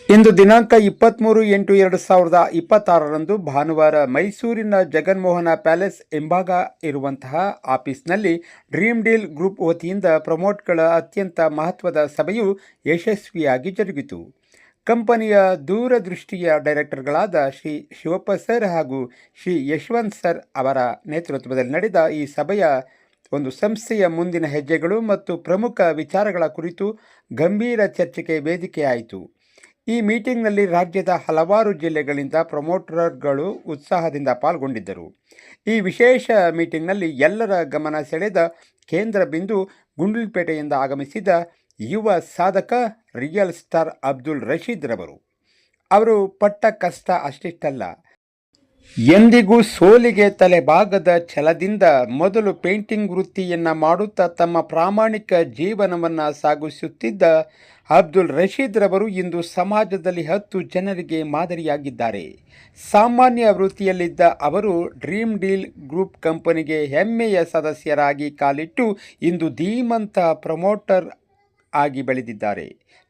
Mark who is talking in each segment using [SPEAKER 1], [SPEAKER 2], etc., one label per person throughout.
[SPEAKER 1] ಇಂದು ದಿನಾಂಕ 23/8/2026 ಭಾನುವಾರ ಮೈಸೂರಿನ ಜಗನ್ಮೋಹನ ಪ್ಯಾಲೇಸ್ ಎಂಭಾಗ ಇರುವಂತಹ ಆಫೀಸ್ನಲ್ಲಿ ಡ್ರೀಮ್ ಡೀಲ್ ಗ್ರೂಪ್ ವತಿಯಿಂದ ಪ್ರಮೋಟ್ಗಳ ಅತ್ಯಂತ ಮಹತ್ವದ ಸಭೆಯು ಯಶಸ್ವಿಯಾಗಿ ಜರುಗಿತು. ಕಂಪನಿಯ ದೂರದೃಷ್ಟಿಯ ಡೈರೆಕ್ಟರ್ಗಳಾದ ಶ್ರೀ ಶಿವಪ್ಪ ಸರ್ ಹಾಗೂ ಶ್ರೀ ಯಶವಂತ್ ಸರ್ ಅವರ ನೇತೃತ್ವದಲ್ಲಿ ನಡೆದ ಈ ಸಭೆಯ ಒಂದು ಸಂಸ್ಥೆಯ ಮುಂದಿನ ಹೆಜ್ಜೆಗಳು ಮತ್ತು ಪ್ರಮುಖ ವಿಚಾರಗಳ ಕುರಿತು ಗಂಭೀರ ಚರ್ಚೆಗೆ ವೇದಿಕೆಯಾಯಿತು. ಈ ಮೀಟಿಂಗ್ನಲ್ಲಿ ರಾಜ್ಯದ ಹಲವಾರು ಜಿಲ್ಲೆಗಳಿಂದ ಪ್ರಮೋಟರ್ಗಳು ಉತ್ಸಾಹದಿಂದ ಪಾಲ್ಗೊಂಡಿದ್ದರು. ಈ ವಿಶೇಷ ಮೀಟಿಂಗ್ನಲ್ಲಿ ಎಲ್ಲರ ಗಮನ ಸೆಳೆದ ಕೇಂದ್ರ ಬಿಂದು ಗುಂಡ್ಲುಪೇಟೆಯಿಂದ ಆಗಮಿಸಿದ ಯುವ ಸಾಧಕ ರಿಯಲ್ ಸ್ಟಾರ್ ಅಬ್ದುಲ್ ರಶೀದ್ ರವರು. ಅವರು ಪಟ್ಟ ಕಷ್ಟ ಅಷ್ಟಿಷ್ಟಲ್ಲ. ಎಂದಿಗೂ ಸೋಲಿಗೆ ತಲೆಬಾಗದ ಛಲದಿಂದ ಮೊದಲು ಪೇಂಟಿಂಗ್ ವೃತ್ತಿಯನ್ನು ಮಾಡುತ್ತಾ ತಮ್ಮ ಪ್ರಾಮಾಣಿಕ ಜೀವನವನ್ನು ಸಾಗಿಸುತ್ತಿದ್ದ ಅಬ್ದುಲ್ ರಶೀದ್ ರವರು ಇಂದು ಸಮಾಜದಲ್ಲಿ 10 ಜನರಿಗೆ ಮಾದರಿಯಾಗಿದ್ದಾರೆ. ಸಾಮಾನ್ಯ ವೃತ್ತಿಯಲ್ಲಿದ್ದ ಅವರು ಡ್ರೀಮ್ ಡೀಲ್ ಗ್ರೂಪ್ ಕಂಪನಿಗೆ ಹೆಮ್ಮೆಯ ಸದಸ್ಯರಾಗಿ ಕಾಲಿಟ್ಟು ಇಂದು ಧೀಮಂತ ಪ್ರಮೋಟರ್ ಆಗಿ ಬೆಳೆದಿದ್ದಾರೆ.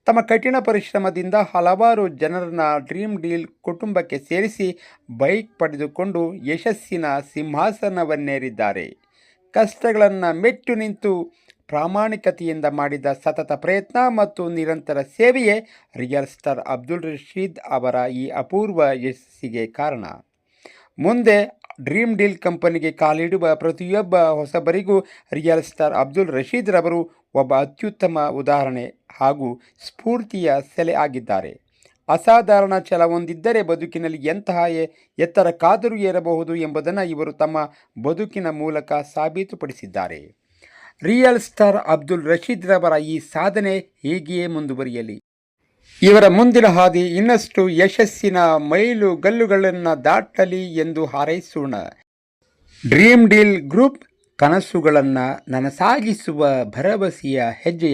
[SPEAKER 1] ತಮ್ಮ ಕಠಿಣ ಪರಿಶ್ರಮದಿಂದ ಹಲವಾರು ಜನರನ್ನ ಡ್ರೀಮ್ ಡೀಲ್ ಕುಟುಂಬಕ್ಕೆ ಸೇರಿಸಿ ಬೈಕ್ ಪಡೆದುಕೊಂಡು ಯಶಸ್ಸಿನ ಸಿಂಹಾಸನವನ್ನೇರಿದ್ದಾರೆ. ಕಷ್ಟಗಳನ್ನು ಮೆಟ್ಟು ನಿಂತು ಪ್ರಾಮಾಣಿಕತೆಯಿಂದ ಮಾಡಿದ ಸತತ ಪ್ರಯತ್ನ ಮತ್ತು ನಿರಂತರ ಸೇವೆಯೇ ರಿಯಲ್ ಸ್ಟಾರ್ ಅಬ್ದುಲ್ ರಶೀದ್ ಅವರ ಈ ಅಪೂರ್ವ ಯಶಸ್ಸಿಗೆ ಕಾರಣ. ಮುಂದೆ ಡ್ರೀಮ್ ಡೀಲ್ ಕಂಪನಿಗೆ ಕಾಲಿಡುವ ಪ್ರತಿಯೊಬ್ಬ ಹೊಸಬರಿಗೂ ರಿಯಲ್ ಸ್ಟಾರ್ ಅಬ್ದುಲ್ ರಶೀದ್ ರವರು ಒಬ್ಬ ಅತ್ಯುತ್ತಮ ಉದಾಹರಣೆ ಹಾಗೂ ಸ್ಫೂರ್ತಿಯ ಸೆಲೆ ಆಗಿದ್ದಾರೆ. ಅಸಾಧಾರಣ ಛಲ ಹೊಂದಿದ್ದರೆ ಬದುಕಿನಲ್ಲಿ ಎಂತಹ ಎತ್ತರಕ್ಕಾದರೂ ಏರಬಹುದು ಎಂಬುದನ್ನು ಇವರು ತಮ್ಮ ಬದುಕಿನ ಮೂಲಕ ಸಾಬೀತುಪಡಿಸಿದ್ದಾರೆ. ರಿಯಲ್ ಸ್ಟಾರ್ ಅಬ್ದುಲ್ ರಶೀದ್ ರವರ ಈ ಸಾಧನೆ ಹೀಗೆಯೇ ಮುಂದುವರಿಯಲಿ. ಇವರ ಮುಂದಿನ ಹಾದಿ ಇನ್ನಷ್ಟು ಯಶಸ್ಸಿನ ಮೈಲುಗಲ್ಲುಗಳನ್ನು ದಾಟಲಿ ಎಂದು ಹಾರೈಸೋಣ. ಡ್ರೀಮ್ ಡೀಲ್ ಗ್ರೂಪ್ ಕನಸುಗಳನ್ನು ನನಸಾಗಿಸುವ ಭರವಸೆಯ ಹೆಜ್ಜೆಯ